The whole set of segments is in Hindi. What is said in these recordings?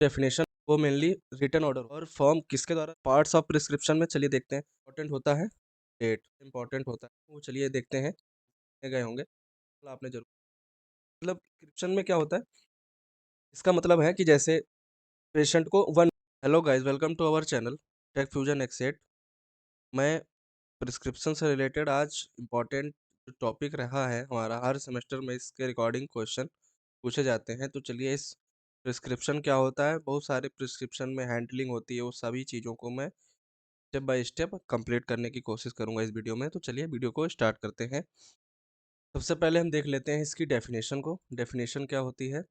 डेफिनेशन वो मेनली रिटन ऑर्डर और फॉर्म किसके द्वारा पार्ट्स ऑफ प्रिस्क्रिप्शन में चलिए देखते हैं। इंपॉर्टेंट होता है डेट, इंपॉर्टेंट होता है वो चलिए देखते हैं। गए होंगे तो आपने जरूर मतलब प्रिस्क्रिप्शन में क्या होता है, इसका मतलब है कि जैसे पेशेंट को one. Hello guys, welcome to our channel tech fusion exact. मैं प्रिस्क्रिप्शन से रिलेटेड आज इम्पोर्टेंट टॉपिक रहा है हमारा, हर सेमेस्टर में इसके रिकॉर्डिंग क्वेश्चन पूछे जाते हैं। तो चलिए इस प्रिस्क्रिप्शन क्या होता है, बहुत सारे प्रिस्क्रिप्शन में हैंडलिंग होती है, वो सभी चीज़ों को मैं स्टेप बाय स्टेप कंप्लीट करने की कोशिश करूंगा इस वीडियो में। तो चलिए वीडियो को स्टार्ट करते हैं। सबसे पहले हम देख लेते हैं इसकी डेफिनेशन को। डेफिनेशन क्या होती है?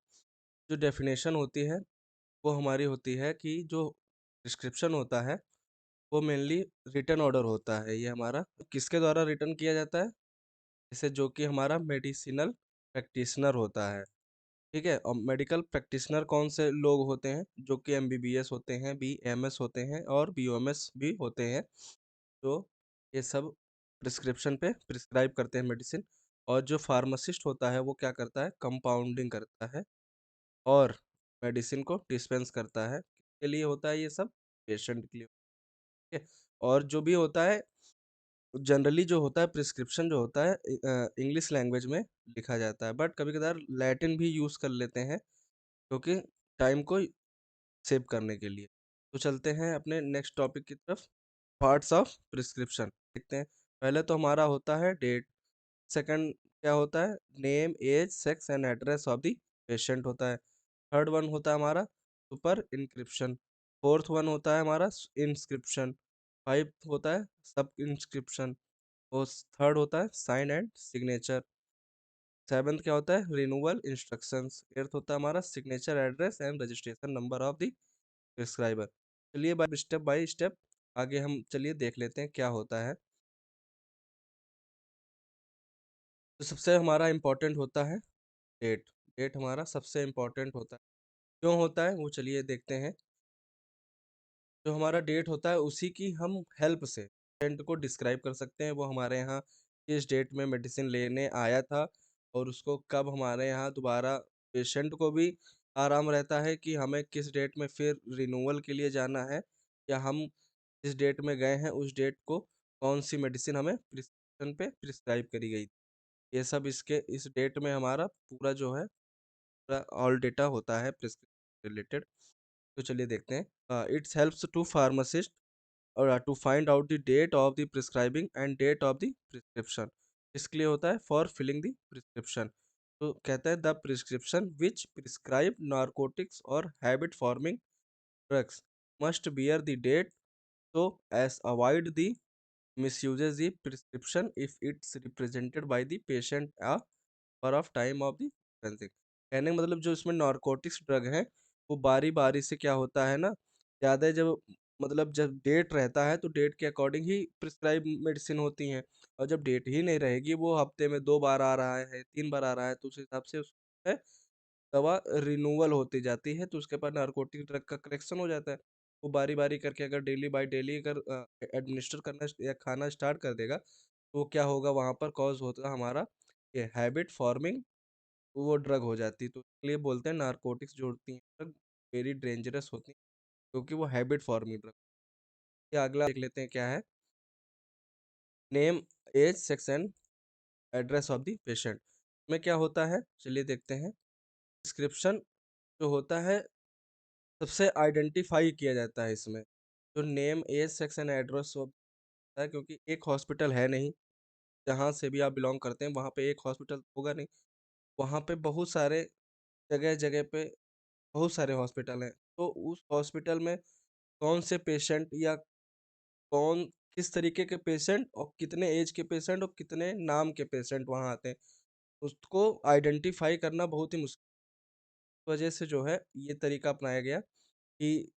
जो डेफिनेशन होती है वो हमारी होती है कि जो प्रिस्क्रिप्शन होता है वो मेनली रिटन ऑर्डर होता है। ये हमारा किसके द्वारा रिटर्न किया जाता है? जैसे जो कि हमारा मेडिसिनल प्रैक्टिशनर होता है। ठीक है, और मेडिकल प्रैक्टिशनर कौन से लोग होते हैं? जो कि एमबीबीएस होते हैं, बीएमएस होते हैं और बीओएमएस भी होते हैं। तो ये सब प्रिस्क्रिप्शन पे प्रिस्क्राइब करते हैं मेडिसिन। और जो फार्मासिस्ट होता है वो क्या करता है? कंपाउंडिंग करता है और मेडिसिन को डिस्पेंस करता है। किसके लिए होता है ये सब? पेशेंट के लिए। ठीक है, और जो भी होता है जनरली जो होता है प्रिस्क्रिप्शन जो होता है इंग्लिश लैंग्वेज में लिखा जाता है, बट कभी कभार लैटिन भी यूज़ कर लेते हैं क्योंकि टाइम को सेव करने के लिए। तो चलते हैं अपने नेक्स्ट टॉपिक की तरफ। पार्ट्स ऑफ प्रिस्क्रिप्शन देखते हैं। पहले तो हमारा होता है डेट। सेकंड क्या होता है? Name, age, sex and address of the patient होता है। थर्ड वन होता है हमारा सुपर इंक्रिप्शन। फोर्थ वन होता है हमारा इंस्क्रिप्शन। फाइव होता है सब इंस्क्रिप्शन। और थर्ड होता है साइन एंड सिग्नेचर। सेवन्थ क्या होता है? Renewal instructions. एट्थ होता है हमारा signature, address and registration number of the prescriber. चलिए बाय स्टेप आगे हम चलिए देख लेते हैं क्या होता है। तो सबसे हमारा इम्पोर्टेंट होता है डेट। डेट हमारा सबसे इम्पोर्टेंट होता है। क्यों होता है वो चलिए देखते हैं। जो हमारा डेट होता है उसी की हम हेल्प से पेशेंट को डिस्क्राइब कर सकते हैं। वो हमारे यहाँ किस डेट में मेडिसिन लेने आया था और उसको कब हमारे यहाँ दोबारा, पेशेंट को भी आराम रहता है कि हमें किस डेट में फिर रिन्यूअल के लिए जाना है, या हम जिस डेट में गए हैं उस डेट को कौन सी मेडिसिन हमें प्रिस्क्रिप्शन पे प्रिस्क्राइब करी गई। ये सब इसके इस डेट में हमारा पूरा जो है पूरा ऑल डेटा होता है प्रिस्क्रिप्शन रिलेटेड। तो चलिए देखते हैं। इट्स हेल्प्स टू फार्मासिस्ट और to find out the date of the prescribing and date of the prescription. इसके लिए होता है फॉर फिलिंग द प्रिस्क्रिप्शन। तो कहता है the prescription which prescribe narcotics और habit forming drugs must bear the date so as avoid the misuses the prescription if it's represented by the patient a per of time of the dispensing। कहने का मतलब जो इसमें नारकोटिक्स ड्रग है वो बारी बारी से क्या होता है ना, ज़्यादा जब मतलब जब डेट रहता है तो डेट के अकॉर्डिंग ही प्रिस्क्राइब मेडिसिन होती हैं। और जब डेट ही नहीं रहेगी, वो हफ्ते में 2 बार आ रहा है, 3 बार आ रहा है, तो उस हिसाब से उसमें दवा रिन्यूअल होती जाती है, तो उसके बाद नारकोटिक ड्रग का करेक्शन हो जाता है। वो बारी-बारी करके अगर डेली बाय डेली अगर एडमिनिस्टर करना या खाना स्टार्ट कर देगा, तो क्या होगा वहाँ पर कॉज़ होगा हमारा ये हैबिट फॉर्मिंग, वो ड्रग हो जाती है। तो इसलिए बोलते हैं नारकोटिक्स जो होती हैं ड्रग वेरी डेंजरस होती हैं, क्योंकि वो हैबिट फॉर्मिंग ड्रग। ये अगला देख लेते हैं क्या है। Name, age, sex and address of the patient में क्या होता है चलिए देखते हैं। प्रिस्क्रिप्शन जो होता है सबसे आइडेंटिफाई किया जाता है इसमें। जो name, age, sex and address होता है, क्योंकि एक हॉस्पिटल है नहीं, जहाँ से भी आप बिलोंग करते हैं वहाँ पे एक हॉस्पिटल होगा नहीं। वहाँ पे बहुत सारे जगह-जगह पे बहुत सारे हॉस्पिटल हैं। तो उस हॉस्पिटल में कौन से पेशेंट या कौन किस तरीके के पेशेंट और कितने एज के पेशेंट और कितने नाम के पेशेंट वहाँ आते हैं, उसको आइडेंटिफाई करना बहुत ही मुश्किल वजह से जो है ये तरीका अपनाया गया कि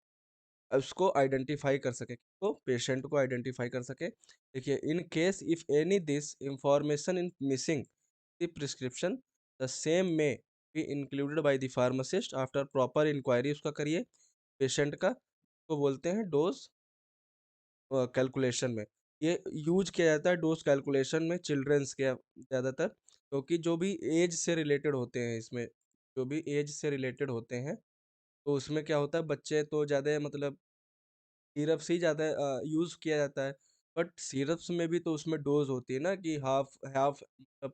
उसको आइडेंटिफाई कर सके, तो पेशेंट को आइडेंटिफाई कर सके। देखिए, in case if any this information in missing the prescription the same may be included by the pharmacist after proper inquiry. उसका करिए पेशेंट का, तो बोलते हैं डोज कैलकुलेशन में। ये यूज किया जाता है डोज कैलकुलेशन में चिल्ड्रंस के ज़्यादातर, क्योंकि जो भी एज से रिलेटेड होते हैं इसमें, जो भी एज से रिलेटेड होते हैं तो उसमें क्या होता है, बच्चे तो ज़्यादा मतलब सिरप्स ही ज़्यादा यूज़ किया जाता है। बट सिरप्स में भी तो उसमें डोज़ होती है ना, कि हाफ़ हाफ़ मतलब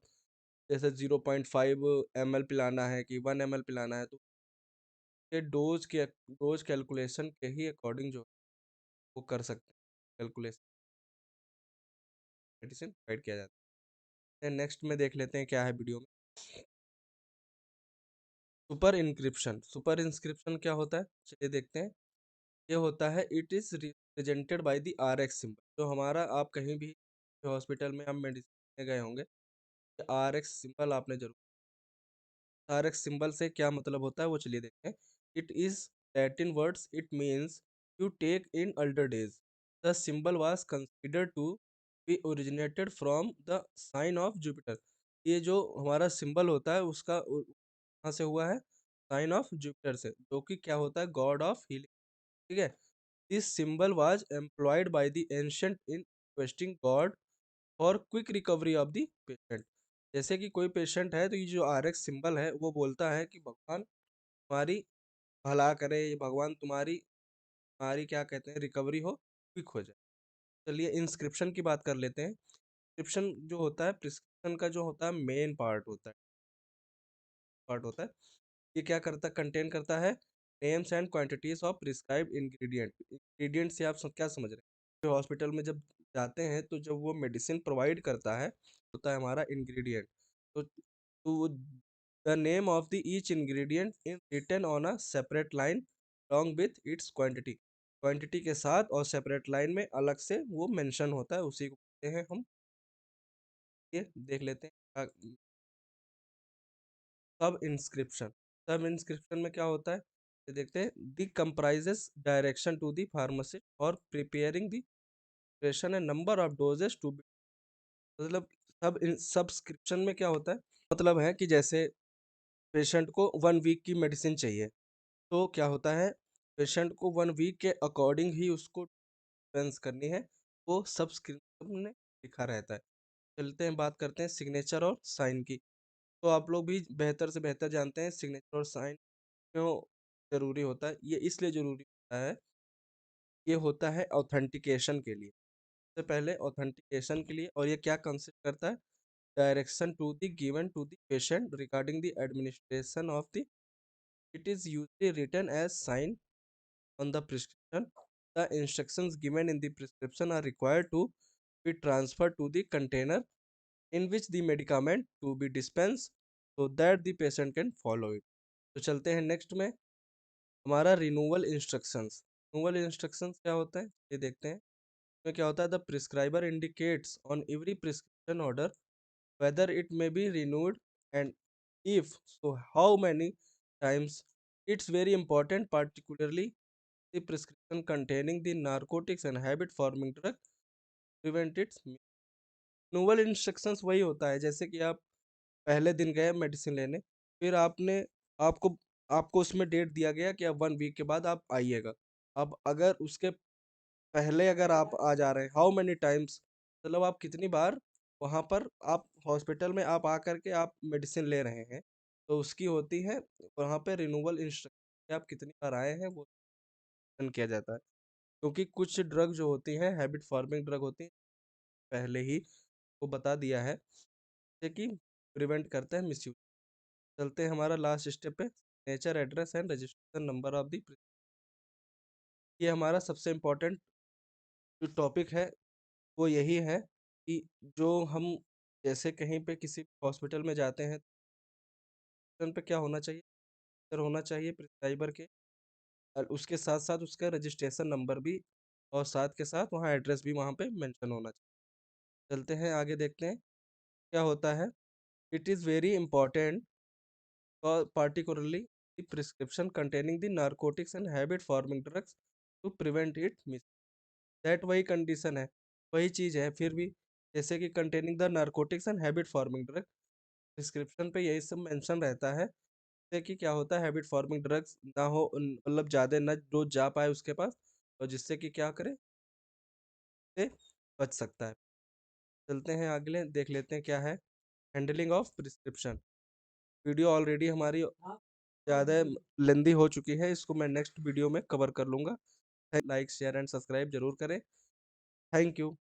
जैसे 0.5 ml पिलाना है कि 1 ml पिलाना है, तो ये डोज़ कैलकुलेशन के ही अकॉर्डिंग जो वो कर सकते हैं, कैलकुलेशन मेडिसिन प्रोवाइड किया जाता है। नेक्स्ट में देख लेते हैं क्या है वीडियो में। सुपर इंस्क्रिप्शन क्या होता है? चलिए देखते हैं। ये होता है, it is represented by the RX symbol. तो हमारा, आप कहीं भी हॉस्पिटल में आप मेडिसिन गए होंगे, आरएक्स सिंबल आपने जरूर, आरएक्स सिंबल से क्या मतलब होता है वो चलिए देखते हैं। It is Latin words, it means you take in older days. The symbol was considered to be originated from the sign of Jupiter. ये जो हमारा सिंबल होता है उसका कहाँ से हुआ है? साइन ऑफ जुपिटर से, जो कि क्या होता है? God of healing. ठीक है। This symbol was employed by the ancient in requesting God for quick recovery of the patient. जैसे कि कोई पेशेंट है, तो ये जो आरएक्स सिंबल है वो बोलता है कि भगवान तुम्हारी भला करे, ये भगवान तुम्हारी तुम्हारी क्या कहते हैं, रिकवरी हो, क्विक हो जाए। चलिए इंस्क्रिप्शन की बात कर लेते हैं। इंस्क्रिप्शन जो होता है, प्रिस्क्रिप्शन का जो होता है मेन पार्ट होता है। ये क्या करता कंटेन करता है? Names and quantities of prescribed ingredient से आप क्या समझ रहे हैं? जो हॉस्पिटल में जब जाते हैं, तो जब वो मेडिसिन प्रोवाइड करता है, होता है हमारा इंग्रेडिएंट। तो the name of the each ingredient is written on a separate line along with its quantity. Quantity के साथ और सेपरेट लाइन में अलग से वो मेंशन होता है, उसी को कहते हैं हम। ये देख लेते हैं सब इंस्क्रिप्शन में क्या होता है, ये देखते हैं। The comprises direction to the pharmacist और प्रिपेयरिंग द प्रेशन and number of doses to, मतलब सब्सक्रिप्शन में क्या होता है, मतलब है कि जैसे पेशेंट को 1 वीक की मेडिसिन चाहिए, तो क्या होता है, पेशेंट को 1 वीक के अकॉर्डिंग ही उसको डिस्पेंस करनी है, वो सब्सक्रिप्शन में लिखा रहता है। चलते हैं बात करते हैं सिग्नेचर और साइन की। तो आप लोग भी बेहतर से बेहतर जानते हैं सिग्नेचर और साइन क्यों ज़रूरी होता है। ये इसलिए ज़रूरी होता है, ये होता है ऑथेंटिकेशन के लिए। सबसे पहले ऑथेंटिकेशन के लिए, और ये क्या कंसिस्ट करता है? Direction to the given to the patient regarding the administration of the, it is usually written as sign on the prescription. The instructions given in the prescription are required to be transferred to the container in which the medicament to be dispensed so that the patient can follow it. तो चलते हैं नेक्स्ट में, हमारा रिन्यूअल इंस्ट्रक्शंस क्या होता है ये देखते हैं। इसमें क्या होता है? The prescriber indicates on every prescription order whether it may be renewed, and if so how many times. It's very important, particularly the prescription containing the narcotics and habit forming drug prevent its novel instructions वही होता है, जैसे कि आप पहले दिन गए मेडिसिन लेने, फिर आपको आपको उसमें डेट दिया गया कि अब 1 वीक के बाद आप आइएगा। अब अगर उसके पहले अगर आप आ जा रहे हैं, हाउ मेनी टाइम्स, मतलब आप कितनी बार वहाँ पर आप हॉस्पिटल में आप आकर के आप मेडिसिन ले रहे हैं, तो उसकी होती है वहाँ पे रिन्यूअल इंस्ट्रक्शन, आप कितनी बार आए हैं वो mention किया जाता है। क्योंकि कुछ ड्रग जो होती हैं हैबिट फॉर्मिंग ड्रग होती हैं, पहले ही वो बता दिया है, जैसे कि प्रिवेंट करता है मिसयूज। चलते हैं हमारा लास्ट स्टेप पे, nature address and registration number of the, ये हमारा सबसे इम्पोर्टेंट जो टॉपिक है वो यही है कि जो हम जैसे कहीं पे किसी हॉस्पिटल में जाते हैं, तो उन पे क्या होना चाहिए? सर होना चाहिए प्रिस्क्राइबर के, और उसके साथ साथ उसका रजिस्ट्रेशन नंबर भी, और साथ के साथ वहाँ एड्रेस भी वहाँ पे मेंशन होना चाहिए। चलते हैं आगे देखते हैं क्या होता है। It is very important, particularly the prescription containing the narcotics and habit forming drugs to prevent it miss, that वही कंडीशन है, वही चीज़ है फिर भी, जैसे कि containing the narcotics and habit forming drug, prescription पे यही सब मेंशन रहता है, जैसे कि क्या होता है, हैबिट फॉर्मिंग ड्रग्स ना हो, मतलब ज़्यादा ना डोज जा पाए उसके पास, और जिससे कि क्या करे, से बच सकता है। चलते हैं अगले देख लेते हैं क्या है, handling of prescription. Video already हमारी ज़्यादा लेंदी हो चुकी है, इसको मैं नेक्स्ट वीडियो में कवर कर लूँगा। लाइक, शेयर एंड सब्सक्राइब ज़रूर करें। Thank you.